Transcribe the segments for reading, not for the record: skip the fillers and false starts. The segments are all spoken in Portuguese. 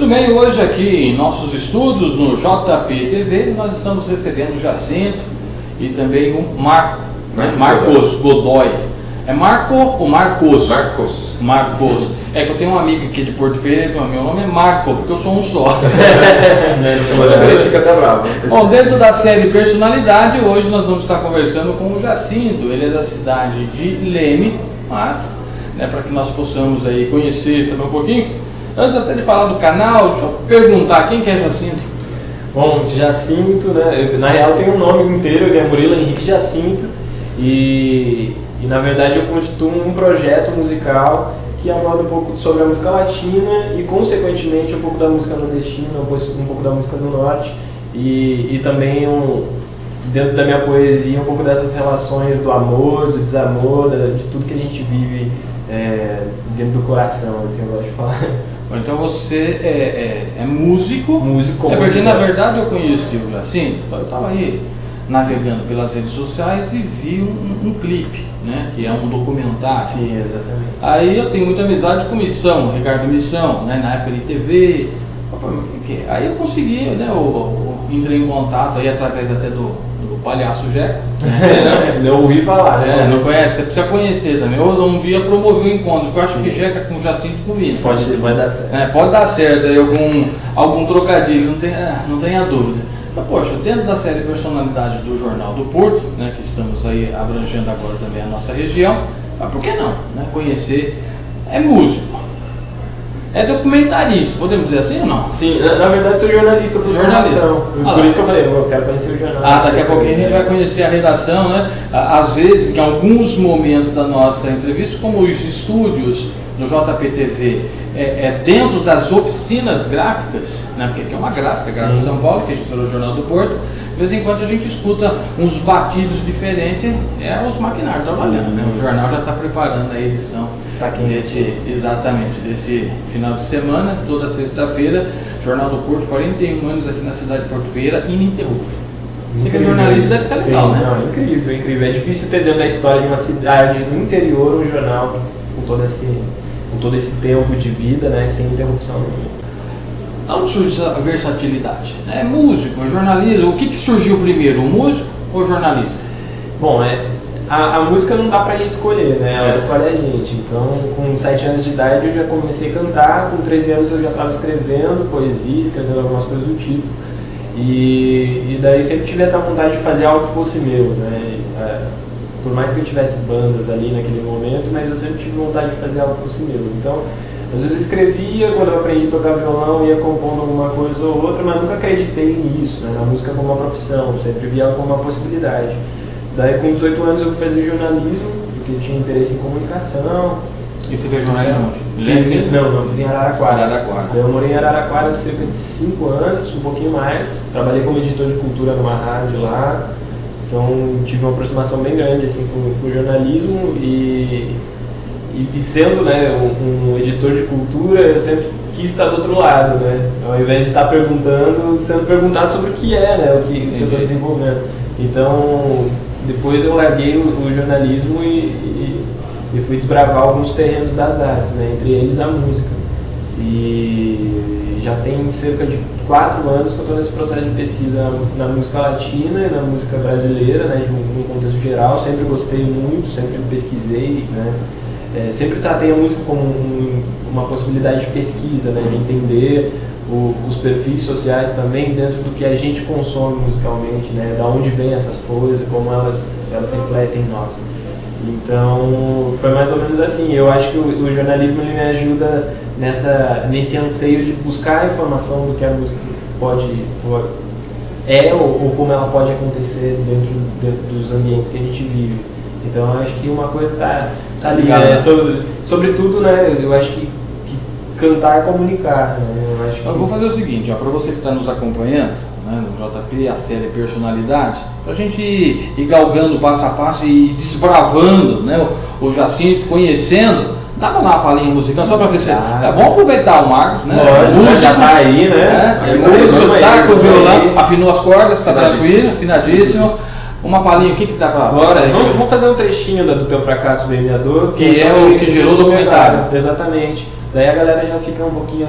Muito bem, hoje aqui em nossos estúdios no JP TV nós estamos recebendo o Jacinto e também o Marcos Godoy. É Marco ou Marcos? Marcos. É que eu tenho um amigo aqui de Porto Ferreira e falou: meu nome é Marco, porque eu sou um só. Fica até bravo. Bom, dentro da série Personalidade, hoje nós vamos estar conversando com o Jacinto. Ele é da cidade de Leme, mas, para que nós possamos aí conhecer, saber um pouquinho. Antes até de falar do canal, deixa eu perguntar, quem que é Jacinto? Bom, Jacinto, na real tem um nome inteiro, que é Murilo Henrique Jacinto, e na verdade eu constituo um projeto musical que aborda um pouco sobre a música latina e consequentemente um pouco da música nordestina, um pouco da música do norte e também dentro da minha poesia um pouco dessas relações do amor, do desamor, de tudo que a gente vive dentro do coração, assim, eu gosto de falar. Então você é músico. Músico. É porque na verdade eu conheci o Jacinto, eu estava aí navegando pelas redes sociais e vi um clipe, que é um documentário. Sim, exatamente. Aí eu tenho muita amizade com Missão, Ricardo Missão, na época de TV. Aí eu consegui, eu entrei em contato aí através até do Palhaço Jeca. Não ouvi falar, não conhece? Você precisa conhecer também. Ou um dia promover um encontro, porque eu acho que Jeca com o Jacinto combina. Vai dar certo. Pode dar certo, aí algum trocadilho, não tenha dúvida. Poxa, dentro da série Personalidade do Jornal do Porto, que estamos aí abrangendo agora também a nossa região, por que não? Conhecer, é músico, é documentarista, podemos dizer assim ou não? Sim, na verdade sou jornalista por formação, por isso que eu falei, eu quero conhecer o jornal. Daqui a pouquinho a gente vai conhecer a redação, Às vezes, em alguns momentos da nossa entrevista, como os estúdios do JPTV, dentro das oficinas gráficas, porque aqui é uma gráfica de São Paulo, que a gente falou no Jornal do Porto, de vez em quando a gente escuta uns batidos diferentes, os maquinários trabalhando, O jornal já está preparando a edição desse final de semana, toda sexta-feira, Jornal do Porto, 41 anos aqui na cidade de Porto Ferreira, ininterrupto. Você que é jornalista deve ficar legal, Não, incrível. É difícil ter dentro da história de uma cidade no interior um jornal com todo esse tempo de vida, sem interrupção nenhuma. Onde surge a versatilidade? É músico, é jornalista. O que surgiu primeiro, o músico ou o jornalista? Bom, a música não dá pra gente escolher, Ela escolhe a gente. Então, com 7 anos de idade eu já comecei a cantar, com 13 anos eu já estava escrevendo poesia, escrevendo algumas coisas do tipo. E daí sempre tive essa vontade de fazer algo que fosse meu, Por mais que eu tivesse bandas ali naquele momento, mas eu sempre tive vontade de fazer algo que fosse meu. Então, às vezes eu escrevia, quando eu aprendi a tocar violão, ia compondo alguma coisa ou outra, mas nunca acreditei nisso, na música como uma profissão, sempre via ela como uma possibilidade. Daí, com 18 anos, eu fui fazer jornalismo, porque eu tinha interesse em comunicação. E você fez jornalismo onde? Não, fiz em Araraquara. Daí eu morei em Araraquara cerca de 5 anos, um pouquinho mais. Trabalhei como editor de cultura numa rádio lá. Então tive uma aproximação bem grande com o jornalismo e sendo um editor de cultura, eu sempre quis estar do outro lado, ao invés de estar perguntando, sendo perguntado sobre o que o que eu estou desenvolvendo. Então depois eu larguei o jornalismo e fui desbravar alguns terrenos das artes, entre eles a música. E já tem cerca de 4 anos que eu estou nesse processo de pesquisa na música latina e na música brasileira, de um contexto geral. Sempre gostei muito, sempre pesquisei, sempre tratei a música como uma possibilidade de pesquisa, de entender os perfis sociais também dentro do que a gente consome musicalmente, da onde vem essas coisas, como elas refletem em nós. Então foi mais ou menos assim. Eu acho que o jornalismo ele me ajuda nesse anseio de buscar a informação do que a música ou como ela pode acontecer dentro dos ambientes que a gente vive. Então eu acho que uma coisa tá ligada. Sobretudo, eu acho que cantar é comunicar. Eu vou fazer o seguinte, para você que está nos acompanhando, no JP, a série Personalidade, para a gente ir galgando passo a passo e desbravando o Jacinto, conhecendo, dá para dar uma palhinha musical só para ver se... vamos aproveitar o Marcos, Lógico, já está aí, músico, tá com o violão, afinou as cordas, está tranquilo, afinadíssimo. Uma palhinha, o que dá para... Vamos fazer um trechinho do Teu Fracasso Bem Me Dor, que é o que gerou o documentário. Exatamente. Daí a galera já fica um pouquinho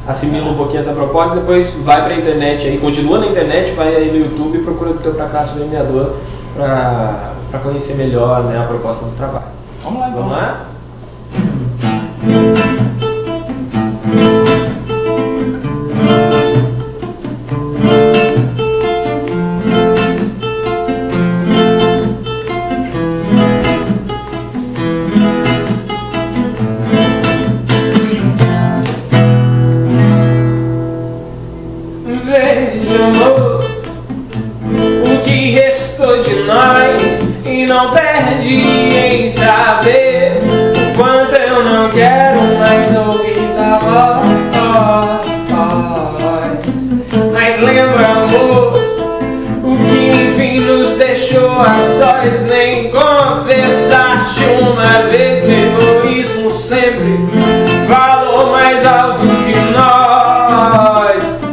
assimila um pouquinho essa proposta, depois vai para a internet, aí continua na internet, vai aí no YouTube e procura o Teu Fracasso Vendedor para conhecer melhor, né, a proposta do trabalho. Vamos lá, então. Vamos lá? Veja, amor, o que restou de nós e não perde em saber o quanto eu não quero mais ouvir tua voz. Mas lembra, amor, o que enfim nos deixou a sós. Nem confessaste uma vez que egoísmo sempre falou mais alto que nós.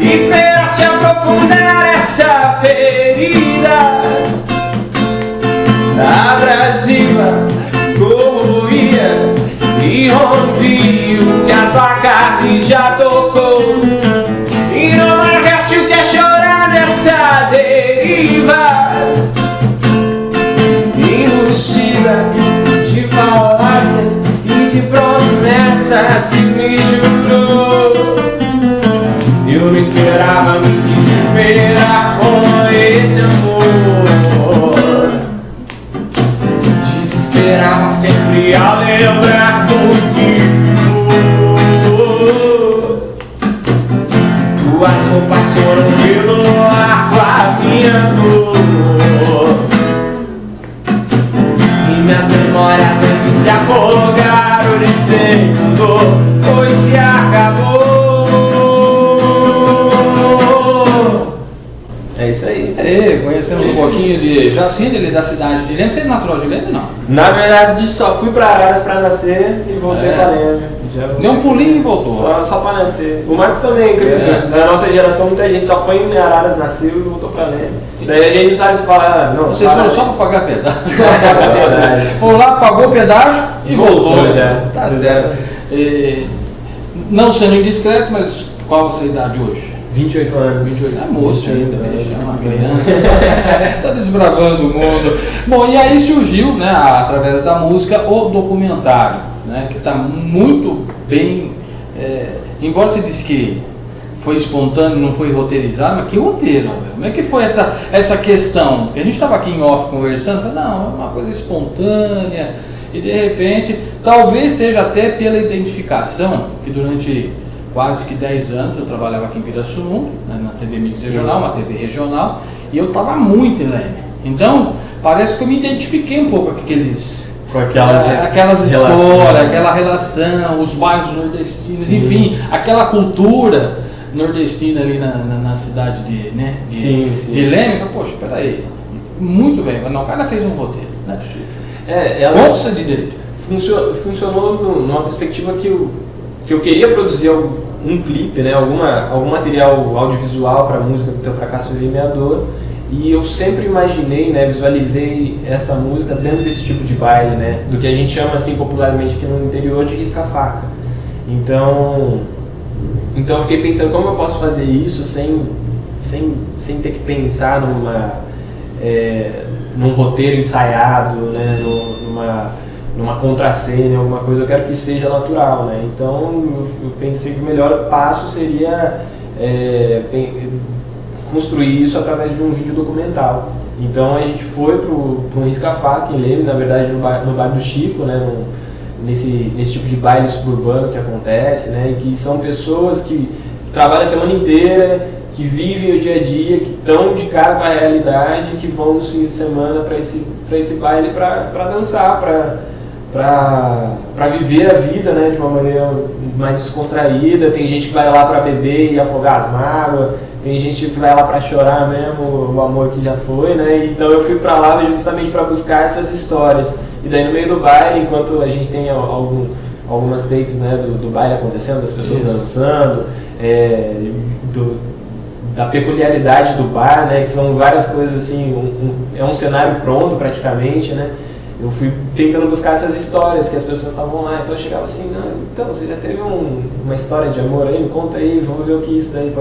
Esperaste aprofundar essa ferida abrasiva, corroía e rompia o que a tua carne já tocou. E não largaste o que é chorar nessa deriva embustida de falácias e de promessas que me jurou. Eu não esperava me desesperar com esse amor. Desesperava sempre ao lembrar do que ficou. Tuas roupas foram pelo ar com a minha dor. E minhas memórias antes se afogaram dizendo dor, pois se acabou. É isso aí. Conhecendo um pouquinho de Jacinto, ele é da cidade de Leme. Você é natural de Leme, não? Na verdade, só fui para Araras para nascer e voltei para Leme. Deu um pulinho e voltou. Só para nascer. O Marcos também, na nossa geração, muita gente só foi em Araras, nasceu e voltou para Leme. Daí a gente não sabe se falar, não. Vocês foram só para pagar pedágio. Foram lá, pagou pedágio e voltou. Já. Tá certo. Não sendo indiscreto, mas qual a sua idade hoje? 28 anos. 28 anos. É moço ainda, é uma criança. Está desbravando o mundo. Bom, e aí surgiu, né, através da música, o documentário, né, que está muito bem. Embora se diz que foi espontâneo, não foi roteirizado, mas que roteiro, velho. Como é que foi essa questão? Porque a gente estava aqui em off conversando, falando, não, é uma coisa espontânea, e de repente, talvez seja até pela identificação, que durante quase que 10 anos eu trabalhava aqui em Pirassununga, né, na TV Mix Regional, uma TV regional, e eu estava muito em Leme. Então, parece que eu me identifiquei um pouco com aquelas histórias, aquela relação, os bairros nordestinos, sim, enfim, aquela cultura nordestina ali na cidade de Leme. Eu falei, poxa, peraí, muito bem, mas não, o cara fez um roteiro, não é possível. Bolsa de direito. Funcionou numa perspectiva que eu queria produzir um clipe, né, algum material audiovisual para a música do Teu Fracasso Vendedor, e eu sempre imaginei, né, visualizei essa música dentro desse tipo de baile, né, do que a gente chama assim popularmente aqui no interior de risca-faca. Então eu fiquei pensando como eu posso fazer isso sem ter que pensar num roteiro ensaiado, né, numa contracena, alguma coisa. Eu quero que isso seja natural, né? Então eu pensei que o melhor passo seria construir isso através de um vídeo documental. Então a gente foi para um risca-faca em Leme, na verdade no bar do Chico, né? Nesse tipo de baile suburbano que acontece, né? E que são pessoas que trabalham a semana inteira, que vivem o dia a dia, que estão de cara com a realidade, que vão nos fins de semana para esse baile para dançar, para viver a vida, né, de uma maneira mais descontraída. Tem gente que vai lá para beber e afogar as mágoas, tem gente que vai lá para chorar mesmo o amor que já foi, né? Então eu fui para lá justamente para buscar essas histórias. E daí no meio do baile, enquanto a gente tem algumas takes, né, do baile acontecendo, das pessoas dançando, da peculiaridade do bar, né, que são várias coisas assim, é um cenário pronto praticamente, né? eu fui tentando buscar essas histórias que as pessoas estavam lá. Então eu chegava assim, não, então você já teve uma história de amor aí? Me conta aí, vamos ver o que isso daí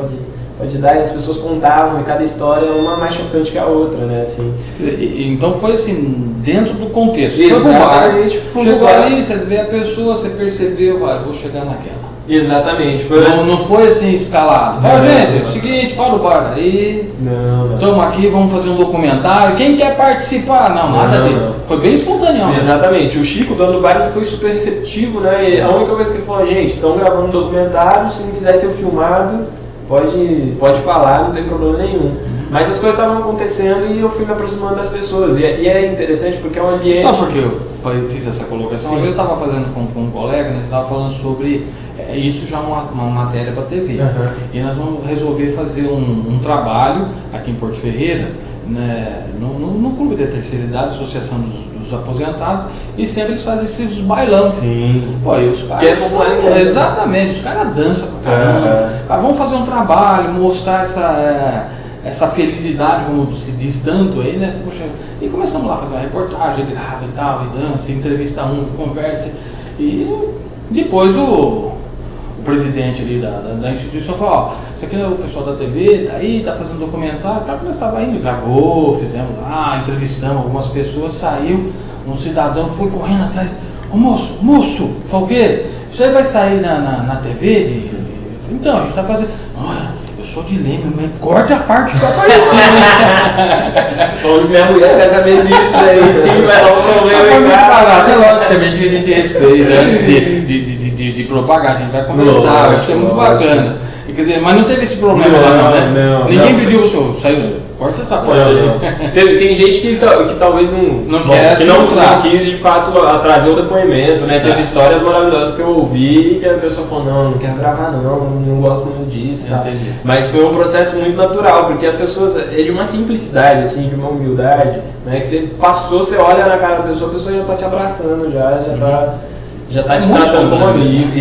pode dar. E as pessoas contavam, e cada história é uma mais chocante que a outra, né? Assim. Então foi assim, dentro do contexto. Exatamente. Chegou ali, você vê a pessoa, você percebeu, vai, vou chegar naquela. Exatamente. Não foi assim escalado. Fala, gente, é o seguinte, para o bar aí. Não. Estamos aqui, vamos fazer um documentário. Quem quer participar? Não, nada disso. Foi bem espontâneo. Exatamente. O Chico, o dono do bar, ele foi super receptivo, né? E a única coisa que ele falou, gente, estão gravando um documentário, se não quiser ser filmado, pode falar, não tem problema nenhum. Mas as coisas estavam acontecendo e eu fui me aproximando das pessoas. E é interessante porque é um ambiente... Sabe por que eu fiz essa colocação? Sim. Eu estava fazendo com um colega, né, estava falando sobre isso já uma matéria para a TV. Uhum. E nós vamos resolver fazer um trabalho aqui em Porto Ferreira, né, no Clube da Terceira Idade, Associação dos Aposentados, e sempre eles fazem esses bailão. Sim. Pô, e os caras... Que é popular em Londres. Exatamente, os caras dançam pra caramba. Vamos fazer um trabalho, mostrar essa felicidade, como se diz tanto aí, né? Puxa, e começamos lá a fazer uma reportagem, grava e tal, e dança, entrevista conversa. E depois o presidente ali da instituição falou, ó, isso aqui é o pessoal da TV, tá aí, tá fazendo documentário, tá, mas estava indo, gravou, fizemos lá, entrevistamos algumas pessoas, saiu, um cidadão foi correndo atrás, ô moço, falou o quê? Isso aí vai sair na TV? Eu falei, então, a gente tá fazendo, olha, eu sou de Leme, mas corta a parte que eu apareci. Falando que minha mulher quer saber disso aí, vai dar um problema. Até logicamente a gente respeita antes de propagar, a gente vai conversar, acho que é muito bacana. E, quer dizer, mas não teve esse problema lá não, né? Ninguém pediu o senhor, saiu, corta essa parte aí. Tem gente que talvez não quer, que não quis de fato trazer o depoimento, né? Teve histórias maravilhosas que eu ouvi e que a pessoa falou, não quero gravar não gosto muito disso, tá? Mas foi um processo muito natural, porque as pessoas, é de uma simplicidade, assim, de uma humildade, né? Que você passou, você olha na cara da pessoa, a pessoa já tá te abraçando, já tá te tratando como amigo.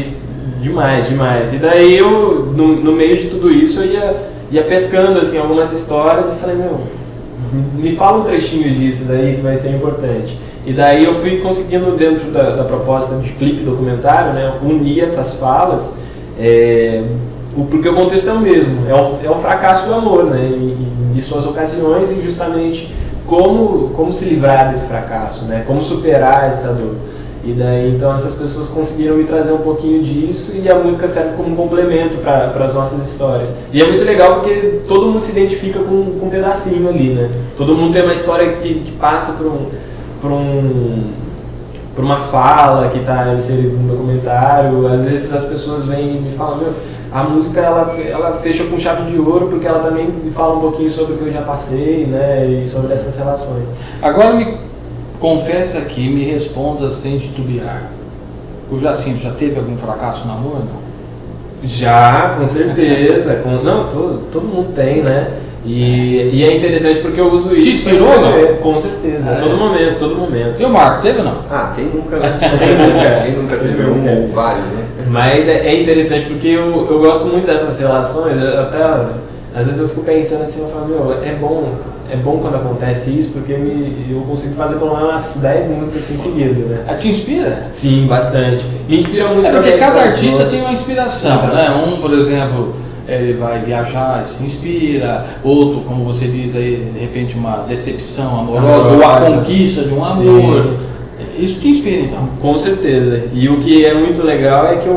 Demais. E daí eu, no meio de tudo isso, eu ia pescando assim, algumas histórias e falei, me fala um trechinho disso daí que vai ser importante. E daí eu fui conseguindo, dentro da proposta de clipe documentário, né, unir essas falas, porque o contexto é o mesmo, é o fracasso do amor, né, em suas ocasiões, e justamente como se livrar desse fracasso, né, como superar essa dor. E daí, então, essas pessoas conseguiram me trazer um pouquinho disso e a música serve como um complemento para as nossas histórias. E é muito legal porque todo mundo se identifica com um pedacinho ali, né? Todo mundo tem uma história que passa por uma fala que está inserida no documentário. Às vezes as pessoas vêm e me falam, a música ela fecha com chave de ouro porque ela também me fala um pouquinho sobre o que eu já passei, né? E sobre essas relações. Agora confessa aqui, me responda sem titubear. O Jacinto já teve algum fracasso no amor, não? Já, com certeza. Todo mundo tem, né? E é interessante porque eu uso isso. Te inspirou, não? Com certeza, todo momento. E o Marco, teve ou não? Quem nunca, né? Quem nunca teve ou vários, né? Mas é interessante porque eu gosto muito dessas relações, até às vezes eu fico pensando assim, eu falo, é bom quando acontece isso, porque eu consigo fazer pelo menos umas 10 músicas em seguida, né? Te inspira? Sim, bastante. Me inspira muito. Porque cada artista tem uma inspiração, né? Por exemplo, ele vai viajar e se inspira, outro, como você diz aí, de repente uma decepção amorosa, ou a conquista de um amor. Sim. Isso te inspira, então? Com certeza. E o que é muito legal é que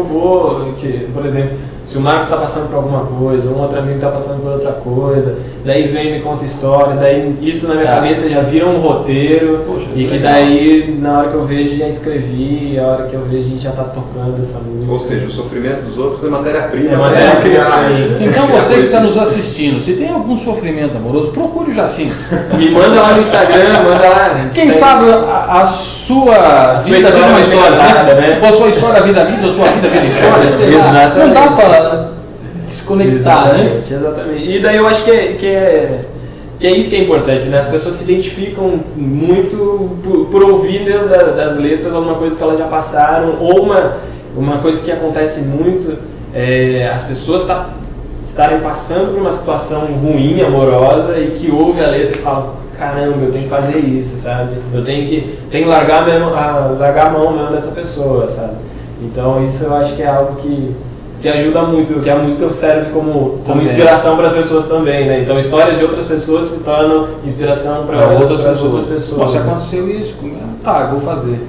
por exemplo, se o Marcos está passando por alguma coisa, um outro amigo está passando por outra coisa, daí vem e me conta história, daí isso na minha cabeça já vira um roteiro. Poxa, e que daí, na hora que eu vejo, já escrevi, a hora que eu vejo, a gente já está tocando essa música. Ou seja, o sofrimento dos outros é matéria-prima. É matéria-prima. Então você que está nos assistindo, se tem algum sofrimento amoroso, procure o Jacinto. Me manda lá no Instagram, manda lá. Quem sabe a sua vida vira uma história, né? Ou a sua história vira vida, ou a sua vida vira história. Exatamente. Não dá para desconectar, né? Exatamente. E daí eu acho que é isso que é importante, né? As pessoas se identificam muito por ouvir dentro das letras alguma coisa que elas já passaram, ou uma coisa que acontece muito, as pessoas estarem passando por uma situação ruim, amorosa, e que ouve a letra e fala, caramba, eu tenho que fazer isso, sabe? Eu tenho que largar a mão mesmo dessa pessoa, sabe? Então isso eu acho que é algo que ajuda muito, que a música serve como inspiração para as pessoas também, né? Então histórias de outras pessoas se tornam inspiração para outras pessoas. Nossa, aconteceu isso comigo. Tá, eu vou fazer,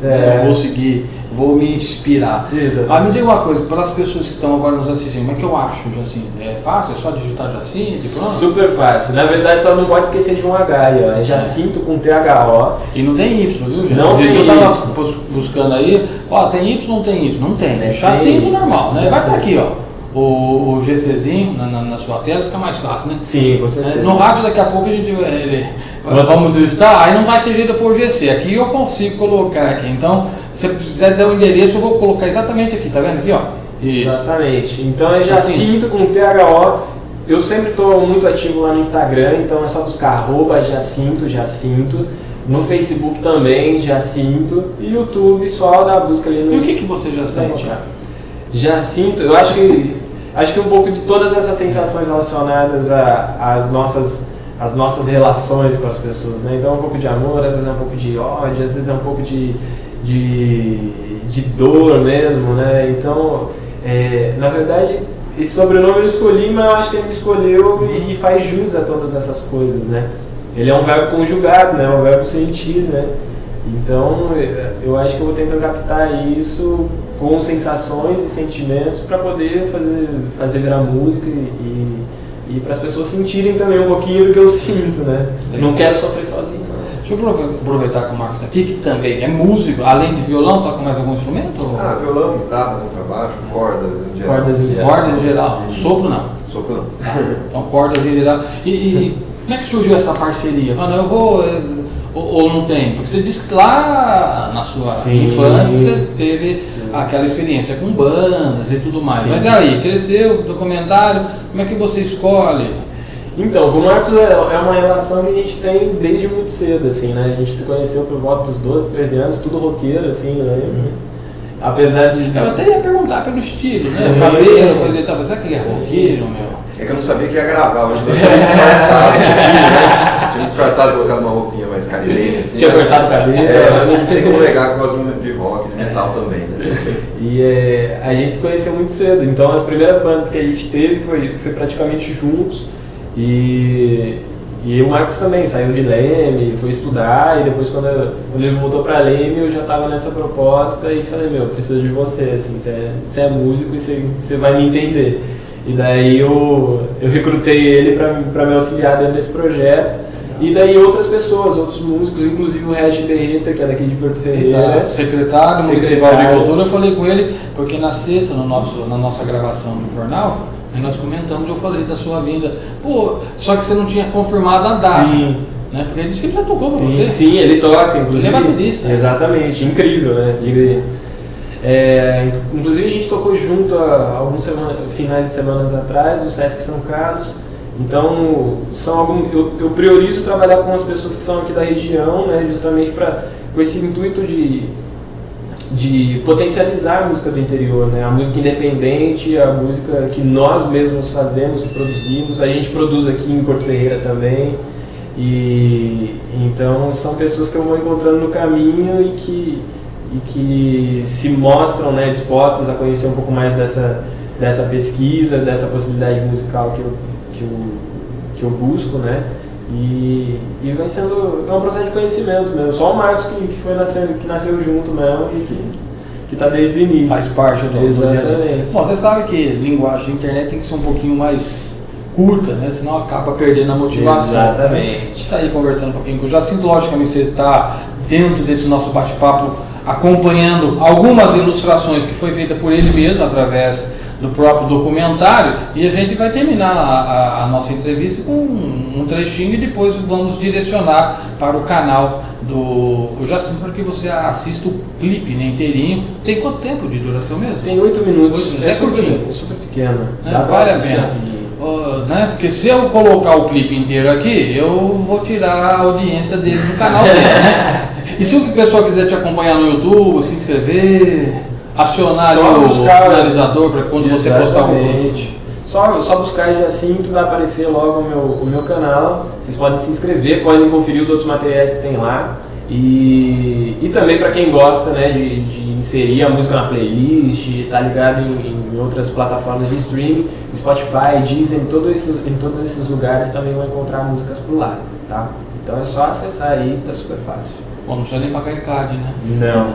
vou seguir, vou me inspirar. Exatamente. Me diga uma coisa, para as pessoas que estão agora nos assistindo, como é que eu acho Jacinto? É fácil? É só digitar Jacinto e pronto? Super fácil. Na verdade, só não pode esquecer de um H aí, ó. É Jacinto com THO. E não tem Y, viu, gente? Não Às vezes tem eu tava Y. buscando aí, tem Y ou não tem Y? Não tem. É Jacinto sim. normal, né? É Vai sim. estar aqui, ó. O GCzinho na sua tela fica mais fácil, né? Sim, com certeza. No rádio daqui a pouco a gente vamos listar, aí não vai ter jeito de pôr o GC. Aqui eu consigo colocar aqui. Então, se você quiser dar o endereço, eu vou colocar exatamente aqui, tá vendo aqui, ó? Isso. Exatamente. Então é Jacinto com THO. Eu sempre estou muito ativo lá no Instagram, então é só buscar @Jacinto. No Facebook também, Jacinto. E YouTube, só dar a busca ali no... E o que você já sente? Jacinto, eu acho que um pouco de todas essas sensações relacionadas às nossas relações com as pessoas, né? Então um pouco de amor, às vezes é um pouco de ódio, às vezes é um pouco de dor mesmo, né? Então, na verdade, esse sobrenome eu escolhi, mas eu acho que ele me escolheu e faz jus a todas essas coisas, né? Ele é um verbo conjugado, né? Um verbo sentir, né? Então, eu acho que eu vou tentando captar isso com sensações e sentimentos para poder fazer virar música e para as pessoas sentirem também um pouquinho do que eu sinto, né? Eu não quero sofrer sozinho, não. Deixa eu aproveitar que o Marcos está aqui, que também é músico, além de violão, toca mais algum instrumento? Violão, guitarra, contrabaixo, cordas em geral. Cordas em geral. Sopro não. Sopro não. Então cordas em geral. E como é que surgiu essa parceria? Falando, eu vou... Ou não tem? Porque você disse que lá na sua infância você teve aquela experiência com bandas e tudo mais. Sim. Mas aí, cresceu, documentário, como é que você escolhe? Então, com o Marcos é uma relação que a gente tem desde muito cedo, assim, né? A gente se conheceu por volta dos 12, 13 anos, tudo roqueiro, assim, né? Apesar de... Eu até ia perguntar pelo estilo, né? O cabelo, coisa e tal. Será que ele é roqueiro, meu? É que eu não sabia que ia gravar, hoje deixa eu disfarçado, né? Tinha disfarçado, colocado uma roupinha mais caribenha, assim. Tinha cortado o cabelo. Mas não tem como negar que eu gosto de rock, de metal também, né? E a gente se conheceu muito cedo, então as primeiras bandas que a gente teve foi praticamente juntos. E o Marcos também saiu de Leme, foi estudar, e depois quando ele voltou para Leme eu já estava nessa proposta e falei, eu preciso de você, assim, você é músico e você vai me entender. E daí eu recrutei ele para me auxiliar dentro desse projeto. E daí outras pessoas, outros músicos, inclusive o Regis Berreta, que é daqui de Porto Ferreira. Exato. Secretário Municipal de Cultura, eu falei com ele, porque na sexta, na nossa gravação no jornal, aí nós comentamos, eu falei da sua vinda. Só que você não tinha confirmado a data. Sim. Né? Porque ele disse que ele já tocou com você. Sim, ele toca, inclusive. Ele é baterista. Exatamente, incrível, né? Inclusive a gente tocou junto há alguns finais de semanas atrás, no Sesc São Carlos. Então, eu priorizo trabalhar com as pessoas que são aqui da região, né, justamente com esse intuito de potencializar a música do interior, né, a música independente, a música que nós mesmos fazemos e produzimos. A gente produz aqui em Porto Ferreira também. E então são pessoas que eu vou encontrando no caminho e que se mostram, né, dispostas a conhecer um pouco mais dessa pesquisa, dessa possibilidade musical que eu busco, né? E vai sendo um processo de conhecimento mesmo. Só o Marcos que nasceu junto mesmo e que está desde o início. Faz parte do Exatamente. Bom, você sabe que linguagem de internet tem que ser um pouquinho mais curta, né? Senão acaba perdendo a motivação. Exatamente. Está aí conversando um pouquinho com o Jacinto. Logicamente você está dentro desse nosso bate-papo acompanhando algumas ilustrações que foi feita por ele mesmo através do próprio documentário, e a gente vai terminar a nossa entrevista com um trechinho e depois vamos direcionar para o canal do Jacinto para que você assista o clipe, né, inteirinho. Tem quanto tempo de duração mesmo? Tem 8 minutos. 8 minutos. É curtinho. É super pequeno. Vale a pena. Né? Porque se eu colocar o clipe inteiro aqui, eu vou tirar a audiência dele no canal dele. Né? E se o pessoal quiser te acompanhar no YouTube, se inscrever, acionar o finalizador para quando você postar algum. Só buscar Jacinto, vai aparecer logo o meu canal. Vocês podem se inscrever, podem conferir os outros materiais que tem lá. E também para quem gosta, né, de inserir a música na playlist, tá ligado em outras plataformas de streaming, Spotify, Deezer, em todos esses lugares também vão encontrar músicas por lá, tá? Então é só acessar aí, tá super fácil. Bom, não precisa nem pagar ECAD, né? Não.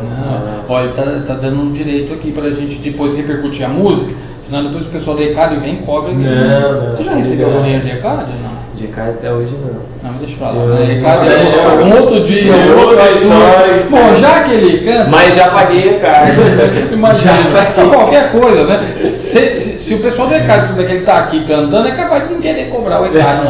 Olha, tá dando um direito aqui pra gente depois repercutir a música, senão depois o pessoal da ECAD vem e cobra. Não. Você já recebeu o dinheiro de ECAD ou não? De ECAD até hoje não. Não, deixa pra lá. ECAD é um outro dia, outra história. Bom, já que ele canta... Mas já paguei ECAD. Imagina, só qualquer coisa, né? Se o pessoal do ECAD, se ele tá aqui cantando, é capaz de ninguém cobrar o ECAD.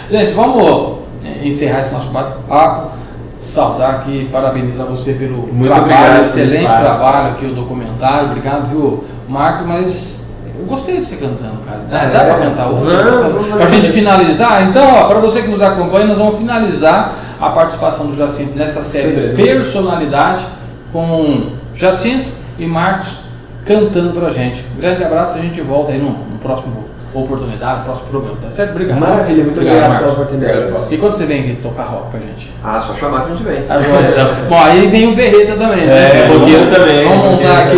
Gente, vamos encerrar esse nosso bate-papo. Saudar aqui, parabenizar você pelo muito trabalho, obrigado, excelente trabalho aqui, o documentário. Obrigado, viu, Marcos, mas eu gostei de você cantando, cara. Dá pra cantar outra? Pra gente finalizar, então, ó, pra você que nos acompanha, nós vamos finalizar a participação do Jacinto nessa série Personalidade com Jacinto e Marcos cantando pra gente. Um grande abraço, a gente volta aí no próximo oportunidade, no próximo programa, tá certo? Obrigado. Maravilha, muito obrigado pela oportunidade. Obrigado. E quando você vem aqui tocar rock pra gente? Só chamar que a gente vem. Então. Bom, aí vem o Berreta também, né? Roqueiro também. Vamos montar aqui.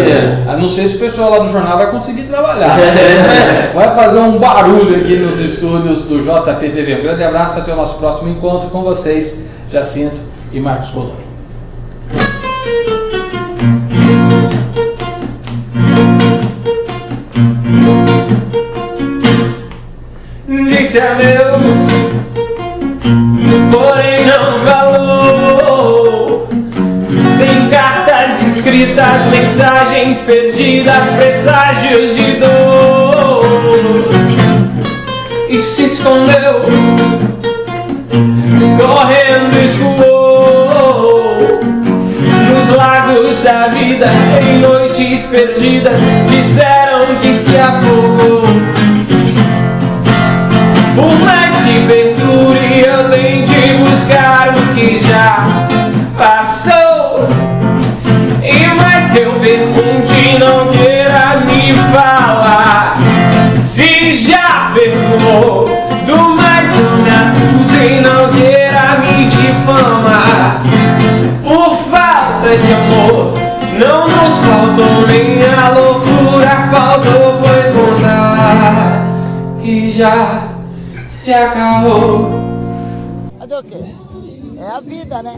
Não sei se o pessoal lá do jornal vai conseguir trabalhar. Vai fazer um barulho aqui nos estúdios do JPTV. Um grande abraço, até o nosso próximo encontro com vocês, Jacinto e Marcos Godoy. Disse adeus, porém não falou. Sem cartas escritas, mensagens perdidas, presságios de dor. E se escondeu, correndo escoou nos lagos da vida, em noites perdidas, disseram que se afogou. Por mais que perdure, eu tente buscar o que já passou. E mais que eu pergunte, não queira me falar. Se já perdoou, do mais não me acuse, não queira me difamar. Por falta de amor, não nos faltou nem a loucura, faltou foi contar que já se acabou. Fazer o quê? É a vida, né?